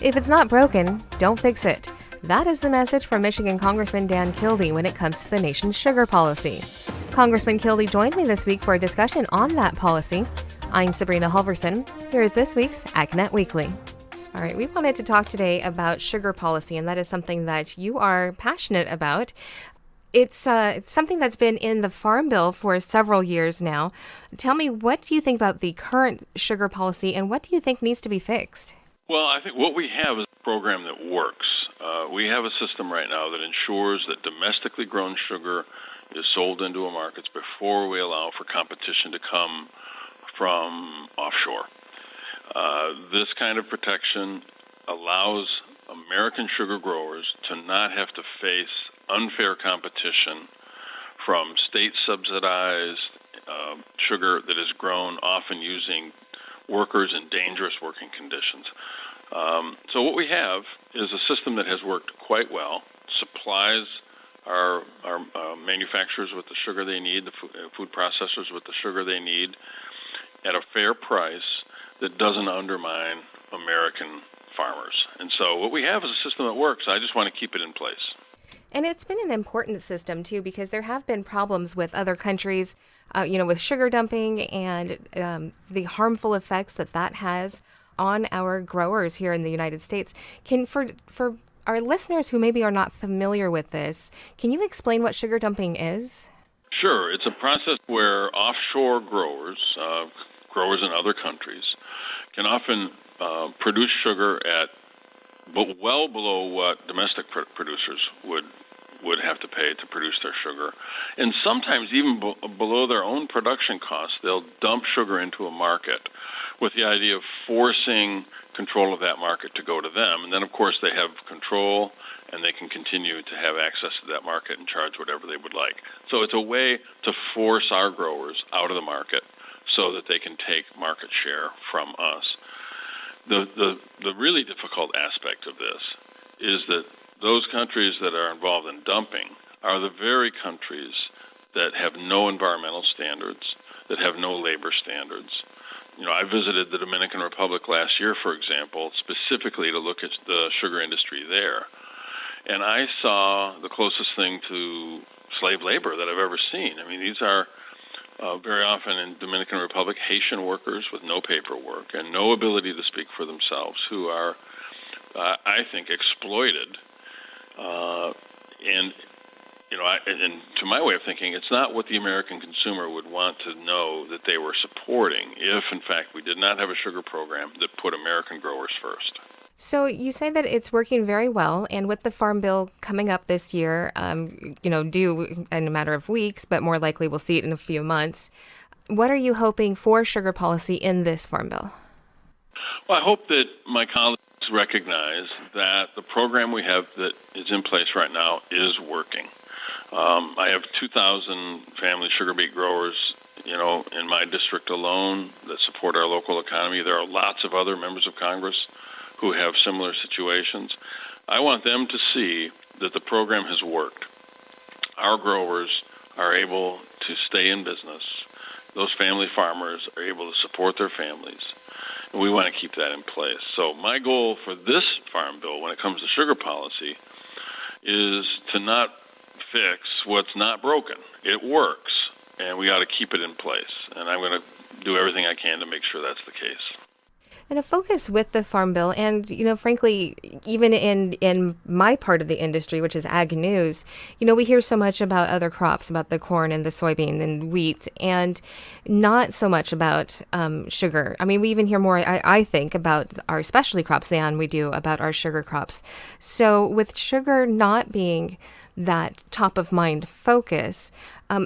If it's not broken, don't fix it. That is the message from Michigan Congressman Dan Kildee when it comes to the nation's sugar policy. Congressman Kildee joined me this week for a discussion on that policy. I'm Sabrina Halvorson. Here is this week's AgNet Weekly. All right, we wanted to talk today about sugar policy, and that is something that you are passionate about. It's something that's been in the Farm Bill for several years now. Tell me, what do you think about the current sugar policy, and what do you think needs to be fixed? Well, I think what we have is a program that works. We have a system right now that ensures that domestically grown sugar is sold into markets before we allow for competition to come from offshore. This kind of protection allows American sugar growers to not have to face unfair competition from state-subsidized sugar that is grown often using workers in dangerous working conditions. So what we have is a system that has worked quite well, supplies our manufacturers with the sugar they need, the food processors with the sugar they need at a fair price that doesn't undermine American farmers. And so what we have is a system that works. I just want to keep it in place. And it's been an important system, too, because there have been problems with other countries, with sugar dumping and the harmful effects that has on our growers here in the United States. For our listeners who maybe are not familiar with this, can you explain what sugar dumping is? Sure. It's a process where offshore growers in other countries, can often produce sugar at well below what domestic producers would have to pay to produce their sugar. And sometimes even below their own production costs, they'll dump sugar into a market with the idea of forcing control of that market to go to them. And then, of course, they have control and they can continue to have access to that market and charge whatever they would like. So it's a way to force our growers out of the market so that they can take market share from us. The really difficult aspect of this is that those countries that are involved in dumping are the very countries that have no environmental standards, that have no labor standards. I visited the Dominican Republic last year, for example, specifically to look at the sugar industry there. And I saw the closest thing to slave labor that I've ever seen. I mean, these are very often in Dominican Republic, Haitian workers with no paperwork and no ability to speak for themselves who are, I think, exploited. And to my way of thinking, it's not what the American consumer would want to know that they were supporting if, in fact, we did not have a sugar program that put American growers first. So you say that it's working very well, and with the Farm Bill coming up this year, due in a matter of weeks, but more likely we'll see it in a few months. What are you hoping for sugar policy in this Farm Bill? Well, I hope that my colleagues recognize that the program we have that is in place right now is working. I have 2,000 family sugar beet growers, in my district alone that support our local economy. There are lots of other members of Congress who have similar situations. I want them to see that the program has worked. Our growers are able to stay in business. Those family farmers are able to support their families. And we want to keep that in place. So my goal for this Farm Bill when it comes to sugar policy is to not fix what's not broken. It works, and we ought to keep it in place. And I'm going to do everything I can to make sure that's the case. And a focus with the Farm Bill, and, frankly, even in my part of the industry, which is ag news, we hear so much about other crops, about the corn and the soybean and wheat, and not so much about sugar. I mean, we even hear more, I think, about our specialty crops than we do about our sugar crops. So with sugar not being that top of mind focus,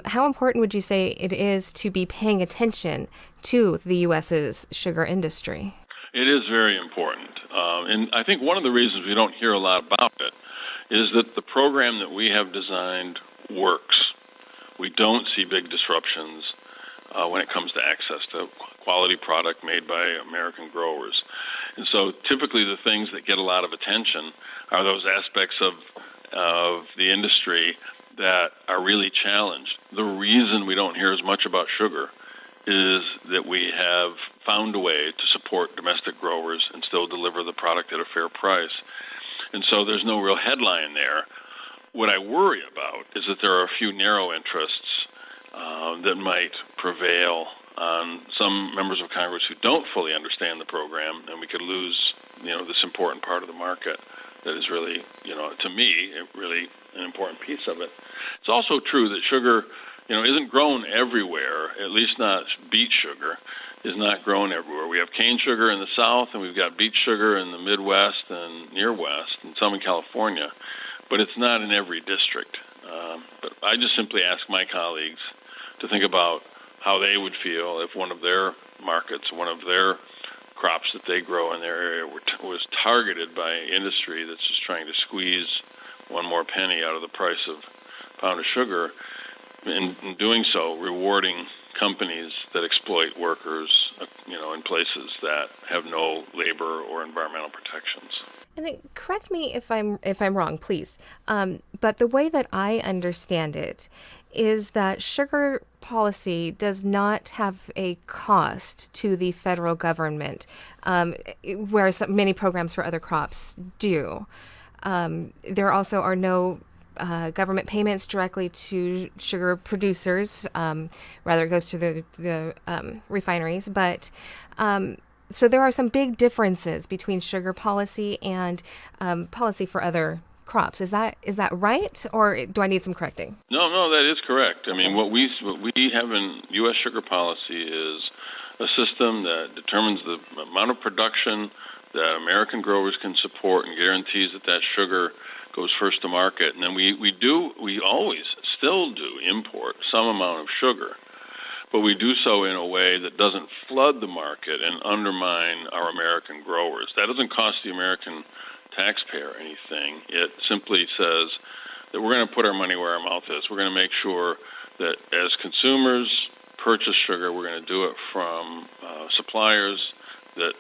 how important would you say it is to be paying attention to the U.S.'s sugar industry? It is very important. And I think one of the reasons we don't hear a lot about it is that the program that we have designed works. We don't see big disruptions when it comes to access to quality product made by American growers. And so typically the things that get a lot of attention are those aspects of the industry that are really challenged. The reason we don't hear as much about sugar is that we have found a way to support domestic growers and still deliver the product at a fair price. And so there's no real headline there. What I worry about is that there are a few narrow interests that might prevail on some members of Congress who don't fully understand the program, and we could lose, this important part of the market that is really, to me, really an important piece of it. It's also true that sugar, isn't grown everywhere, at least not beet sugar is not grown everywhere. We have cane sugar in the South, and we've got beet sugar in the Midwest and near West, and some in California, but it's not in every district. But I just simply ask my colleagues to think about how they would feel if one of their markets, one of their crops that they grow in their area was targeted by industry that's just trying to squeeze one more penny out of the price of a pound of sugar, in doing so rewarding companies that exploit workers, in places that have no labor or environmental protections. And then, correct me if I'm wrong, please. But the way that I understand it is that sugar policy does not have a cost to the federal government, whereas many programs for other crops do. There also are no government payments directly to sugar producers. Rather, it goes to the refineries. But so there are some big differences between sugar policy and policy for other crops. Is that right, or do I need some correcting? No, that is correct. I mean, what we have in U.S. sugar policy is a system that determines the amount of production that American growers can support and guarantees that sugar goes first to market. And then we always still do import some amount of sugar, but we do so in a way that doesn't flood the market and undermine our American growers. That doesn't cost the American taxpayer anything. It simply says that we're going to put our money where our mouth is. We're going to make sure that as consumers purchase sugar, we're going to do it from suppliers that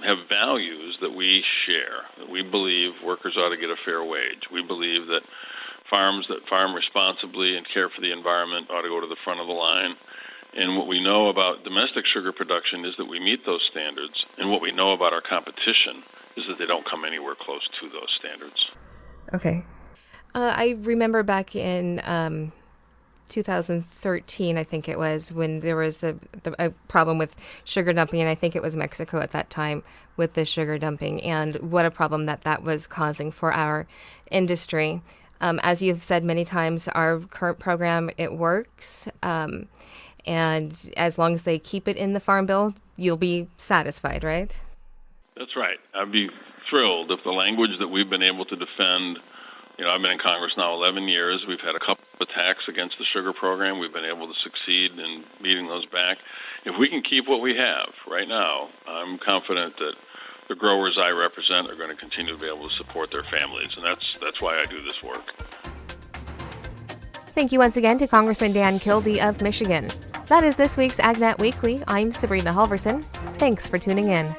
have values that we share, that we believe workers ought to get a fair wage. We believe that farms that farm responsibly and care for the environment ought to go to the front of the line. And what we know about domestic sugar production is that we meet those standards. And what we know about our competition is that they don't come anywhere close to those standards. Okay. I remember back in 2013, I think it was, when there was a problem with sugar dumping, and I think it was Mexico at that time with the sugar dumping, and what a problem that was causing for our industry. As you've said many times, our current program, it works, and as long as they keep it in the Farm Bill, you'll be satisfied, right? That's right. I'd be thrilled if the language that we've been able to defend, I've been in Congress now 11 years. We've had a couple of attacks against the sugar program. We've been able to succeed in beating those back. If we can keep what we have right now, I'm confident that the growers I represent are going to continue to be able to support their families, and that's why I do this work. Thank you once again to Congressman Dan Kildee of Michigan. That is this week's AgNet Weekly. I'm Sabrina Halvorson. Thanks for tuning in.